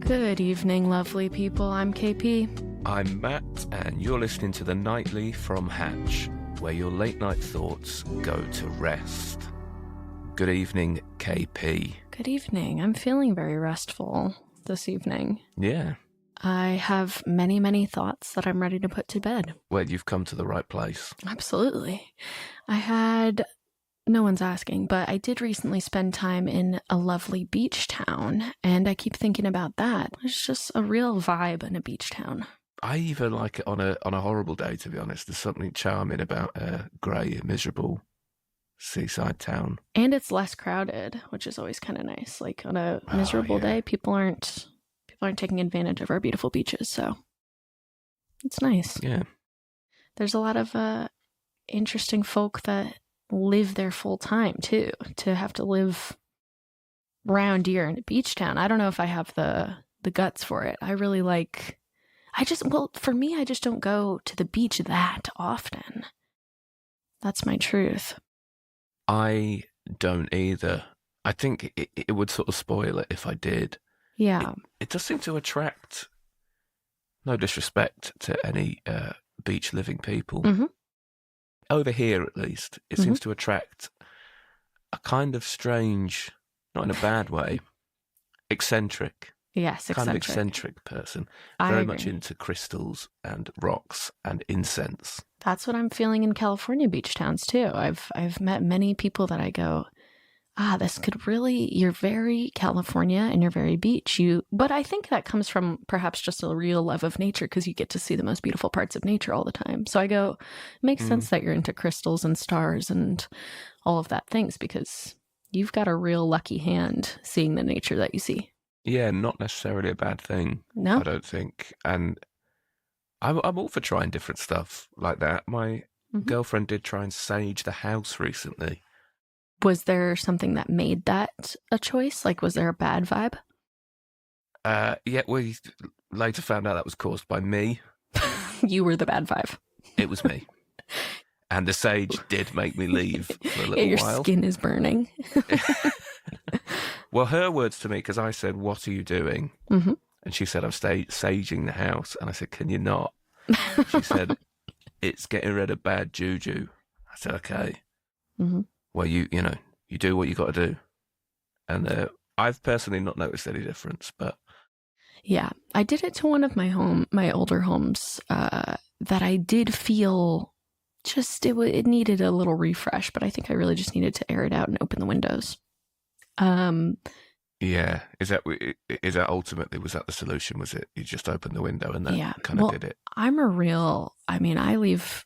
Good evening, lovely people. I'm KP. I'm Matt, and you're listening to the Nightly from Hatch, where your late night thoughts go to rest. Good evening, KP. Good evening. I'm feeling very restful this evening. Yeah. I have many, many thoughts that I'm ready to put to bed. Well, you've come to the right place. Absolutely. No one's asking, but I did recently spend time in a lovely beach town, and I keep thinking about that. It's just a real vibe in a beach town. I even like it on a horrible day, to be honest. There's something charming about a grey, miserable seaside town. And it's less crowded, which is always kind of nice. Like on a miserable day, people aren't taking advantage of our beautiful beaches, so it's nice. Yeah. There's a lot of interesting folk that live there full time too, to have to live round here in a beach town. I don't know if I have the guts for it. For me, I just don't go to the beach that often. That's my truth. I don't either. I think it would sort of spoil it if I did. Yeah. It does seem to attract, no disrespect to any beach living people. Mm-hmm. Over here, at least, it seems to attract a kind of strange, not in a bad way, eccentric. Yes, eccentric. Kind of eccentric person. Very much into crystals and rocks and incense. That's what I'm feeling in California beach towns too. I've met many people that I go, this could really, you're very California and you're very beach. But I think that comes from perhaps just a real love of nature because you get to see the most beautiful parts of nature all the time. So I go, it makes sense that you're into crystals and stars and all of that things because you've got a real lucky hand seeing the nature that you see. Yeah, not necessarily a bad thing. No, I don't think. And I'm all for trying different stuff like that. My girlfriend did try and sage the house recently. Was there something that made that a choice? Like, was there a bad vibe? Yeah, we later found out that was caused by me. You were the bad vibe. It was me. And the sage did make me leave for a little your while. Your skin is burning. Well, her words to me, because I said, "What are you doing?" Mm-hmm. And she said, "I'm saging the house." And I said, "Can you not?" She said, "It's getting rid of bad juju." I said, "Okay." Mm-hmm. Well, you do what you got to do. And I've personally not noticed any difference, but... Yeah, I did it to one of my older homes that I did feel just, it needed a little refresh, but I think I really just needed to air it out and open the windows. Yeah, is that ultimately, was that the solution? Was it you just opened the window and that kind of did it? I leave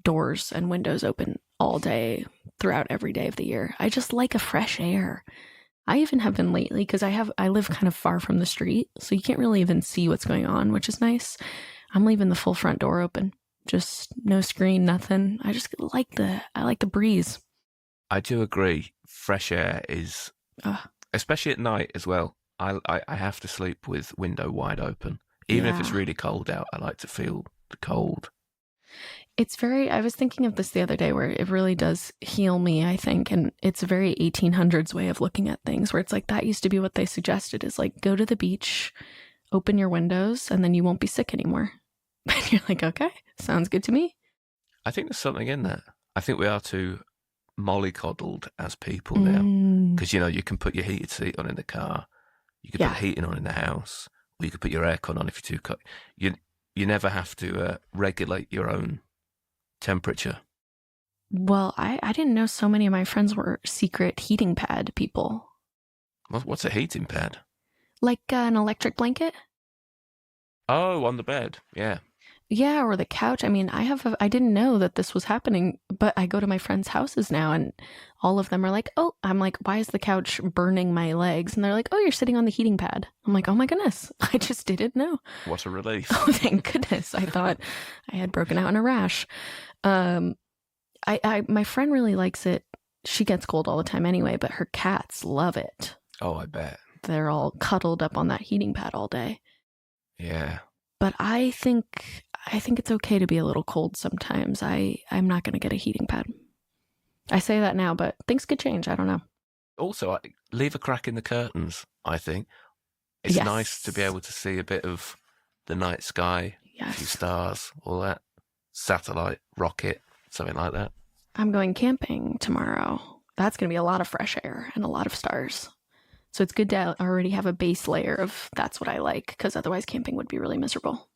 doors and windows open all day throughout every day of the year. I just like a fresh air. I even have been lately because I live kind of far from the street, so you can't really even see what's going on, which is nice. I'm leaving the full front door open, just no screen, nothing. I just like the breeze. I do agree. Fresh air is, especially at night as well. I have to sleep with window wide open, even if it's really cold out. I like to feel the cold. I was thinking of this the other day where it really does heal me, I think. And it's a very 1800s way of looking at things where it's like that used to be what they suggested is like, go to the beach, open your windows, and then you won't be sick anymore. And you're like, okay, sounds good to me. I think there's something in that. I think we are too mollycoddled as people now. Because, you can put your heated seat on in the car. You could put heating on in the house. Or you could put your aircon on if you're too cold. You never have to regulate your own temperature. Well, I didn't know so many of my friends were secret heating pad people. What's a heating pad? Like an electric blanket? Oh, on the bed. Yeah. Yeah, or the couch. I mean, I didn't know that this was happening, but I go to my friends' houses now and all of them are like, oh, I'm like, why is the couch burning my legs? And they're like, oh, you're sitting on the heating pad. I'm like, oh my goodness, I just didn't know. What a relief. Oh, thank goodness. I thought I had broken out in a rash. My friend really likes it. She gets cold all the time anyway, but her cats love it. Oh, I bet. They're all cuddled up on that heating pad all day. Yeah. But I think it's okay to be a little cold sometimes. I'm not going to get a heating pad. I say that now, but things could change. I don't know. Also, leave a crack in the curtains, I think. It's Yes. nice to be able to see a bit of the night sky, a few Yes. stars, all that. Satellite, rocket, something like that. I'm going camping tomorrow. That's going to be a lot of fresh air and a lot of stars. So it's good to already have a base layer of that's what I like, because otherwise camping would be really miserable.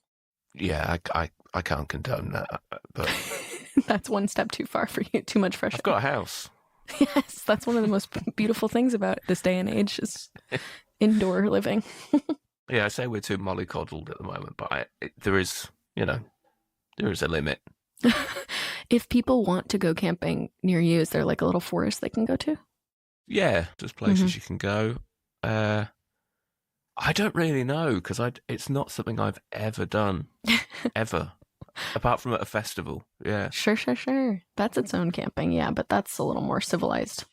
Yeah, I can't condone that, but That's one step too far for you. Too much fresh I've air. got a house. Yes, that's one of the most beautiful things about this day and age is indoor living. Yeah, I say we're too mollycoddled at the moment, but there is a limit. If people want to go camping near you, is there like a little forest they can go to? Yeah, there's places you can go. I don't really know because it's not something I've ever done, ever, apart from at a festival. Yeah, Sure. That's its own camping, yeah, but that's a little more civilized.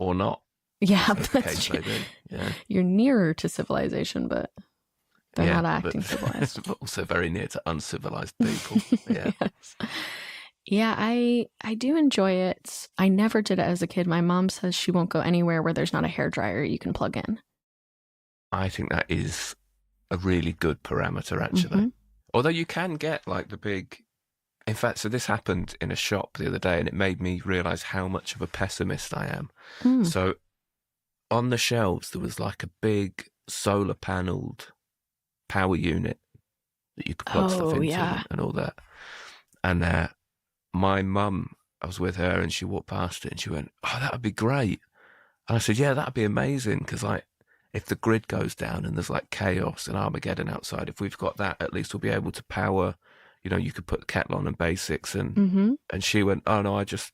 or not. Yeah, As the that's case true. may be. Yeah, You're nearer to civilization, but they're not acting civilized. but also very near to uncivilized people. Yeah. Yes. Yeah, I do enjoy it. I never did it as a kid. My mom says she won't go anywhere where there's not a hairdryer you can plug in. I think that is a really good parameter, actually. Although you can get like the big. In fact, so this happened in a shop the other day, and it made me realise how much of a pessimist I am. So on the shelves, there was like a big solar panelled power unit that you could plug stuff into and all that. And my mum, I was with her, and she walked past it, and she went, "Oh, that would be great." And I said, "Yeah, that'd be amazing, because like, if the grid goes down and there's like chaos and Armageddon outside, if we've got that, at least we'll be able to power, you could put the kettle on and basics." And she went, "Oh no, I just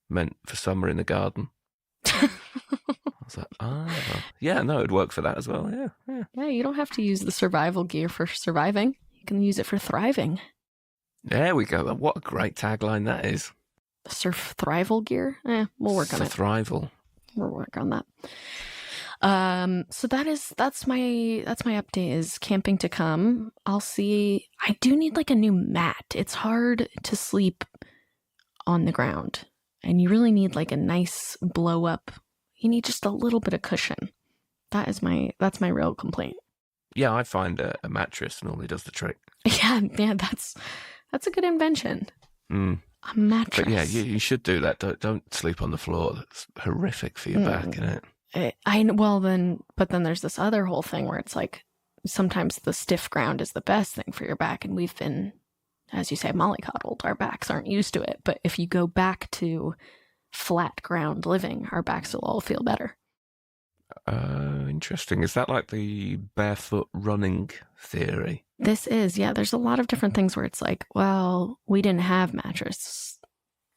meant for summer in the garden." I was like, yeah, no, it'd work for that as well. Yeah. Yeah, you don't have to use the survival gear for surviving. You can use it for thriving. There we go. What a great tagline that is. Surf thrival gear? We'll work on it. Thrival. We'll work on that. So that's my update is camping to come. I'll see. I do need like a new mat. It's hard to sleep on the ground, and you really need like a nice blow up. You need just a little bit of cushion. That's my real complaint. Yeah, I find a mattress normally does the trick. Yeah, that's a good invention. A mattress. But yeah, you should do that. Don't sleep on the floor. That's horrific for your back, isn't it? But then there's this other whole thing where it's like sometimes the stiff ground is the best thing for your back, and we've been, as you say, mollycoddled. Our backs aren't used to it, but if you go back to flat ground living, our backs will all feel better. Interesting. Is that like the barefoot running theory? This is, yeah. There's a lot of different things where it's like, well, we didn't have mattress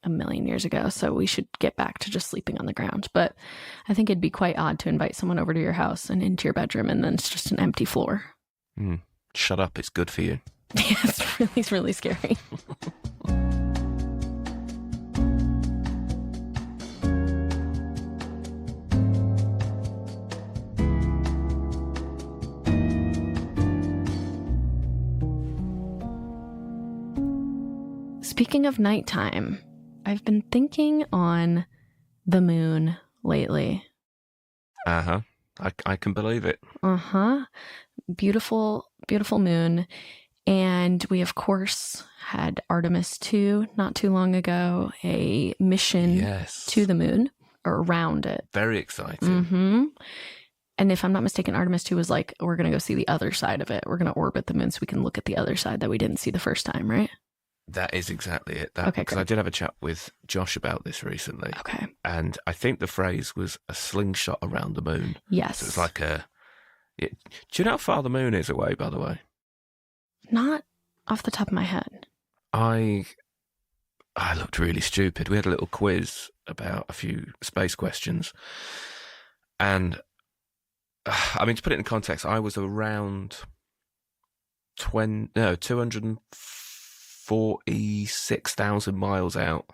a million years ago, so we should get back to just sleeping on the ground. But I think it'd be quite odd to invite someone over to your house and into your bedroom and then it's just an empty floor. Shut up, it's good for you. Yeah, it's really scary. Speaking of nighttime, I've been thinking on the moon lately. I can believe it. Beautiful moon. And we, of course, had Artemis II not too long ago, a mission to the moon, or around it. Very exciting. And if I'm not mistaken, Artemis II was like, we're going to go see the other side of it. We're going to orbit the moon so we can look at the other side that we didn't see the first time, right? That is exactly it. Okay, because I did have a chat with Josh about this recently. Okay. And I think the phrase was a slingshot around the moon. Yes. So it's like do you know how far the moon is away, by the way? Not off the top of my head. I looked really stupid. We had a little quiz about a few space questions. And, I mean, to put it in context, I was around 246,000 miles out.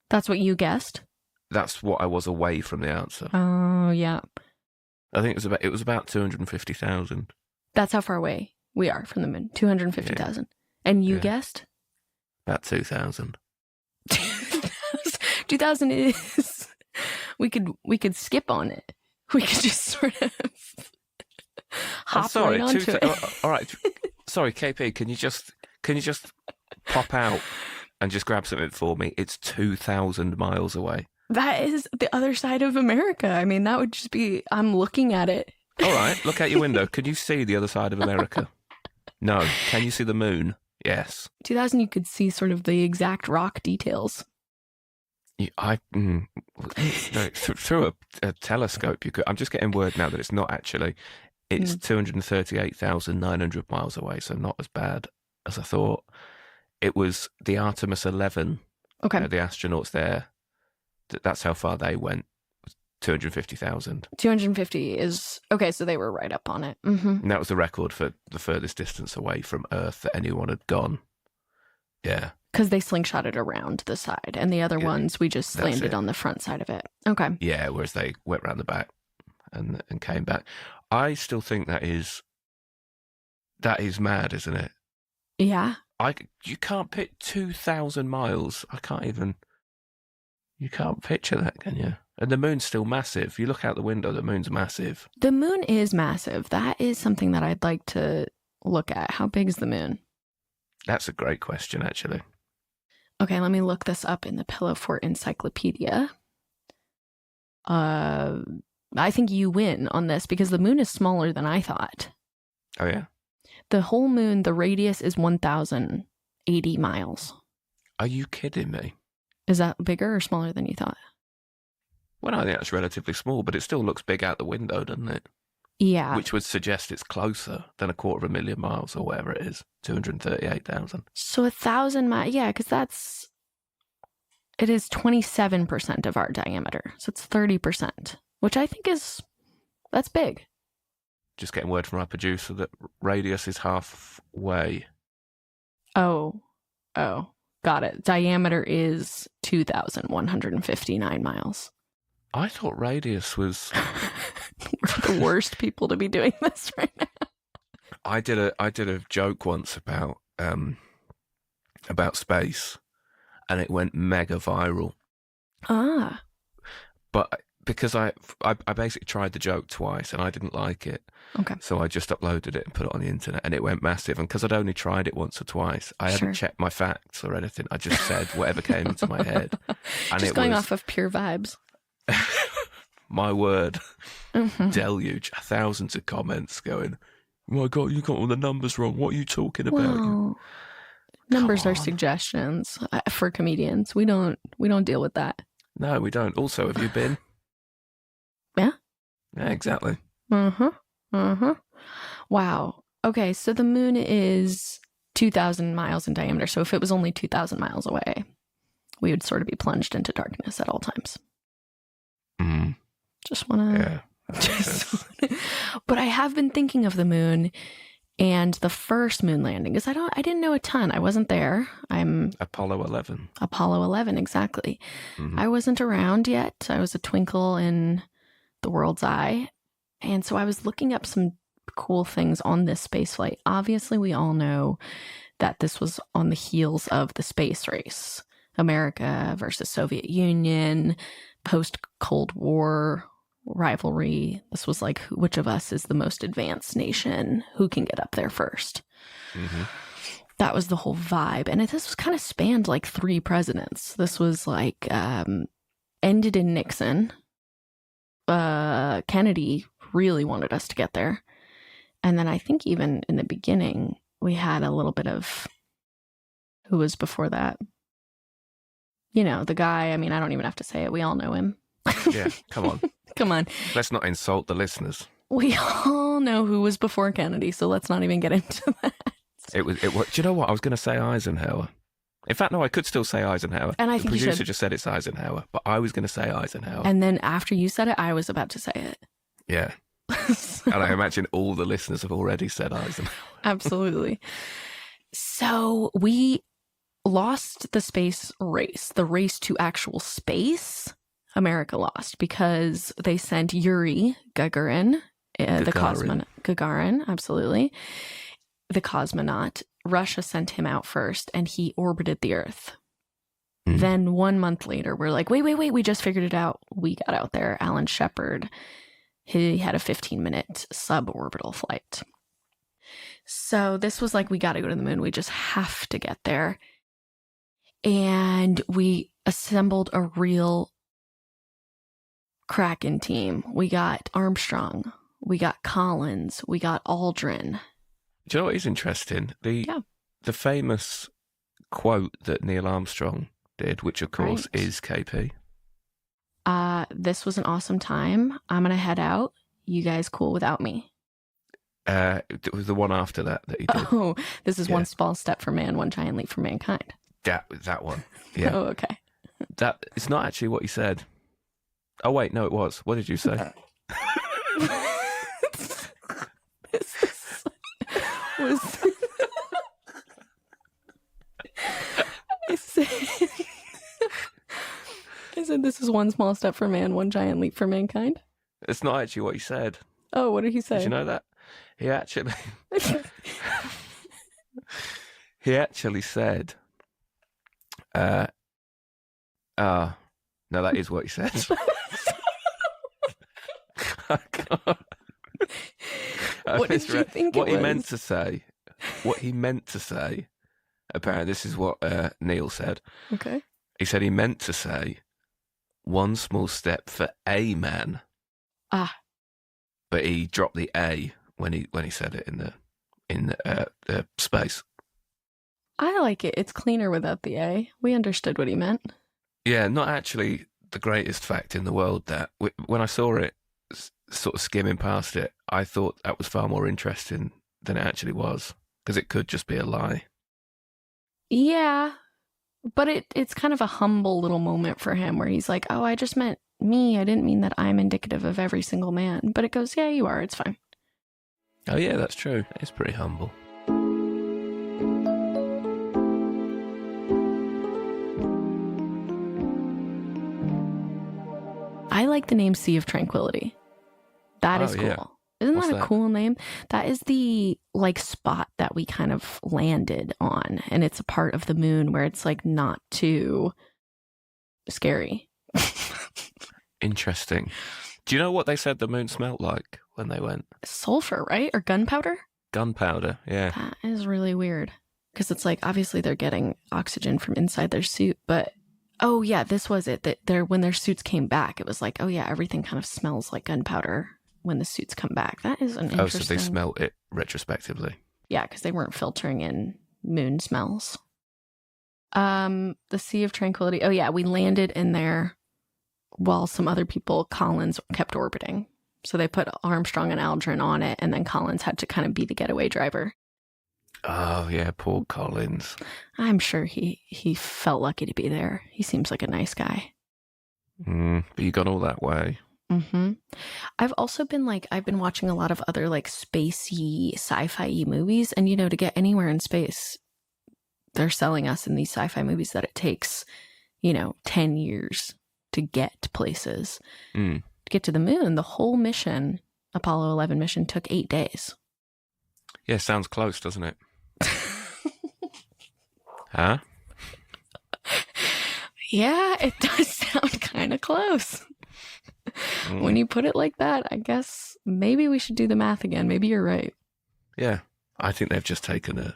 That's what you guessed? That's what I was away from the answer. Oh, yeah. I think it was about 250,000. That's how far away we are from the moon. 250,000. And you guessed? About 2,000. 2,000 is... We could skip on it. We could just sort of... hop right onto it. All right. Sorry, KP, can you just pop out and just grab something for me? It's 2,000 miles away. That is the other side of America. I mean, that would just be, I'm looking at it. All right, look out your window. Can you see the other side of America? No. Can you see the moon? Yes. 2,000, you could see sort of the exact rock details. Through a telescope, you could. I'm just getting word now that it's not actually. It's 238,900 miles away, so not as bad as I thought. It was the Artemis 11. Okay. The astronauts there. That's how far they went. 250,000. 250 is okay. So they were right up on it. Mm-hmm. And that was the record for the furthest distance away from Earth that anyone had gone. Yeah. Because they slingshotted around the side, and the other ones we just landed on the front side of it. Okay. Yeah, whereas they went around the back and came back. I still think that is mad, isn't it? Yeah. You can't pit 2,000 miles. You can't picture that, can you? And the moon's still massive. You look out the window, the moon's massive. The moon is massive. That is something that I'd like to look at. How big is the moon? That's a great question, actually. Okay, let me look this up in the Pillow Fort Encyclopedia. I think you win on this because the moon is smaller than I thought. Oh, yeah? The whole moon, the radius is 1,080 miles. Are you kidding me? Is that bigger or smaller than you thought? Well, I think that's relatively small, but it still looks big out the window, doesn't it? Yeah. Which would suggest it's closer than 250,000 miles or whatever it is. 238,000. So 1,000 miles, yeah, because it is 27% of our diameter. So it's 30%, which I think that's big. Just getting word from our producer that radius is halfway. Oh, got it. Diameter is 2,159 miles. I thought radius was... We're the worst people to be doing this right now. I did a joke once about space, and it went mega viral. Ah. But because I basically tried the joke twice and I didn't like it. Okay. So I just uploaded it and put it on the internet, and it went massive. And because I'd only tried it once or twice, I hadn't checked my facts or anything. I just said whatever came into my head. And just going off of pure vibes. My word. Deluge. Thousands of comments going, oh my God, you got all the numbers wrong. What are you talking about? Well, numbers are suggestions for comedians. We don't deal with that. No, we don't. Also, have you been? Yeah. Yeah, exactly. Wow. Okay, so the moon is 2,000 miles in diameter. So if it was only 2,000 miles away, we would sort of be plunged into darkness at all times. Just want to... Yeah. But I have been thinking of the moon and the first moon landing because I didn't know a ton. I wasn't there. I'm Apollo 11. Apollo 11, exactly. I wasn't around yet. I was a twinkle in the world's eye. And so I was looking up some cool things on this space flight. Obviously, we all know that this was on the heels of the space race. America versus Soviet Union, post-Cold War rivalry. This was like, which of us is the most advanced nation? Who can get up there first? That was the whole vibe. And this was kind of spanned like 3 presidents. This was like ended in Nixon. Kennedy really wanted us to get there. And then I think even in the beginning, we had a little bit of who was before that. You know, the guy, I mean, I don't even have to say it. We all know him. Yeah, come on. Come on. Let's not insult the listeners. We all know who was before Kennedy, so let's not even get into that. It was. Do you know what? I was going to say Eisenhower. In fact, no, I could still say Eisenhower. And I think the producer just said it's Eisenhower, but I was going to say Eisenhower. And then after you said it, I was about to say it. Yeah. And I imagine all the listeners have already said Eisenhower. Absolutely. So we lost the space race, the race to actual space. America lost because they sent Yuri Gagarin, the cosmonaut. Gagarin, absolutely. The cosmonaut. Russia sent him out first and he orbited the Earth. Then 1 month later, we're like, wait, we just figured it out. We got out there. Alan Shepard He had a 15-minute suborbital flight. So this was like, we got to go to the moon. We just have to get there. And we assembled a real Kraken team. We got Armstrong. We got Collins. We got Aldrin. Do you know what is interesting? The famous quote that Neil Armstrong did, which of course is KP. This was an awesome time. I'm going to head out. You guys cool without me? It was the one after that he did. Oh, this is one small step for man, one giant leap for mankind. That one. Yeah. Oh, okay. That it's not actually what he said. Oh wait, no, it was. What did you say? I said this is one small step for man, one giant leap for mankind. It's not actually what he said. Oh, what did he say? Did you know that? He actually said no, that is what he said. What did you think what he meant to say? What he meant to say, apparently this is what Neil said. Okay. He said he meant to say one small step for a man. But he dropped the A when he said it in the space. I like it. It's cleaner without the A. We understood what he meant. Yeah, not actually the greatest fact in the world. That when I saw it, sort of skimming past it, I thought that was far more interesting than it actually was, because it could just be a lie. Yeah, but it's kind of a humble little moment for him where he's like, oh, I just meant me. I didn't mean that I'm indicative of every single man. But it goes, yeah, you are. It's fine. Oh, yeah, that's true. It's pretty humble. I like the name Sea of Tranquility. That is cool. Yeah. Isn't What's that a cool name? That is the spot that we kind of landed on. And it's a part of the moon where it's like not too scary. Interesting. Do you know what they said the moon smelled like when they went? Sulfur, right? Or gunpowder? Gunpowder, yeah. That is really weird. Because it's like, obviously they're getting oxygen from inside their suit, but oh yeah, this was it. That when their suits came back, it was like, oh yeah, everything kind of smells like gunpowder when the suits come back. That is an interesting... Oh, so they smelt it retrospectively. Yeah, because they weren't filtering in moon smells. The Sea of Tranquility. Oh yeah, we landed in there while some other people, Collins, kept orbiting. So they put Armstrong and Aldrin on it, and then Collins had to kind of be the getaway driver. Oh, yeah, poor Collins. I'm sure he felt lucky to be there. He seems like a nice guy. But you got all that way. Mm-hmm. I've also been I've been watching a lot of other spacey, sci-fi movies, and to get anywhere in space, they're selling us in these sci-fi movies that it takes, 10 years to get places. To get to the moon, the whole mission, Apollo 11 mission, took 8 days. Yeah, sounds close, doesn't it? Huh? Yeah, it does sound kind of close. When you put it like that, I guess maybe we should do the math again. Maybe you're right. Yeah, I think they've just taken the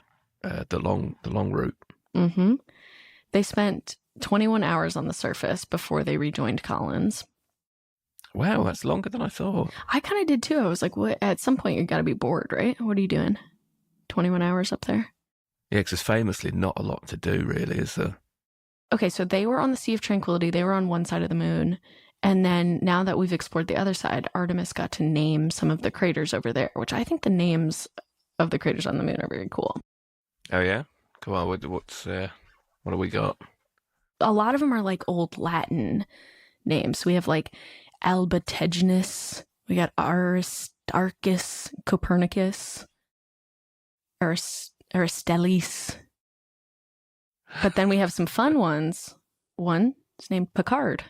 long route. Mm-hmm. They spent 21 hours on the surface before they rejoined Collins. Wow, that's longer than I thought. I kind of did too. I was like, what? At some point, you got to be bored, right? What are you doing? 21 hours up there? Yeah, because there's famously not a lot to do, really, is there? Okay, so they were on the Sea of Tranquility. They were on one side of the moon. And then now that we've explored the other side, Artemis got to name some of the craters over there, which I think the names of the craters on the moon are very cool. Oh, yeah? Come on, what do we got? A lot of them are old Latin names. We have Albateginus, we got Aristarchus, Copernicus, Aristelis. But then we have some fun ones. One is named Picard.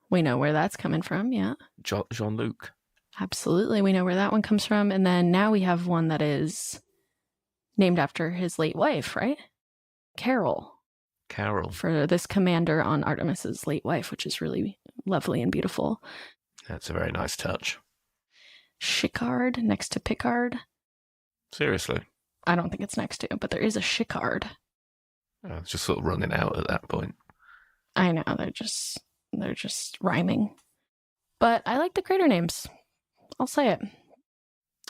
We know where that's coming from, yeah. Jean-Luc. Absolutely, we know where that one comes from. And then now we have one that is named after his late wife, right? Carol. Carol. For this commander on Artemis's late wife, which is really lovely and beautiful. That's a very nice touch. Chicard next to Picard. Seriously? I don't think it's next to, but there is a Chicard. It's just sort of running out at that point. I know, they're just rhyming. But I like the crater names. I'll say it.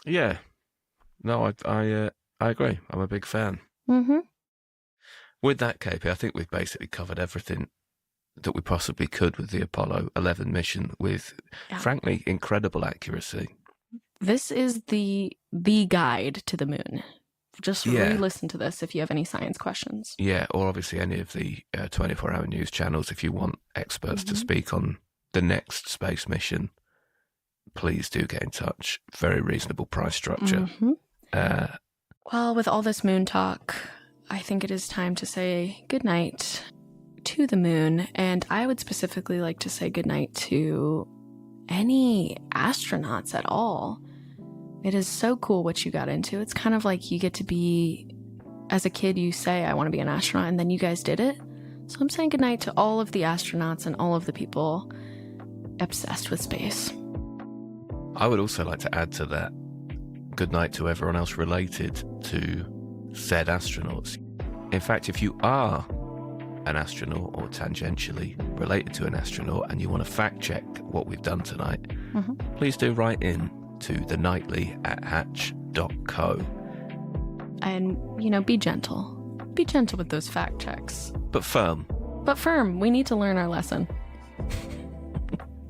Yeah. No, I agree. I'm a big fan. Mm-hmm. With that, KP, I think we've basically covered everything that we possibly could with the Apollo 11 mission with, frankly, incredible accuracy. This is the guide to the moon. Just re-listen to this if you have any science questions. Yeah, or obviously any of the 24-hour news channels. If you want experts to speak on the next space mission, please do get in touch. Very reasonable price structure. Well, with all this moon talk, I think it is time to say goodnight to the moon. And I would specifically like to say goodnight to any astronauts at all. It is so cool what you got into. It's kind of like you get to be, as a kid, you say, I want to be an astronaut, and then you guys did it. So I'm saying goodnight to all of the astronauts and all of the people obsessed with space. I would also like to add to that, goodnight to everyone else related to said astronauts. In fact, if you are an astronaut or tangentially related to an astronaut and you want to fact check what we've done tonight, please do write in to thenightly@hatch.co. And, be gentle. Be gentle with those fact checks. But firm. But firm. We need to learn our lesson.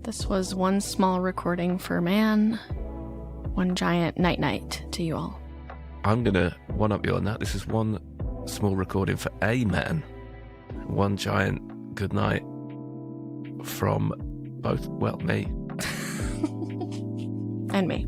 This was one small recording for man, one giant night-night to you all. I'm going to one-up you on that. This is one small recording for a man, one giant good night from both, me. And me.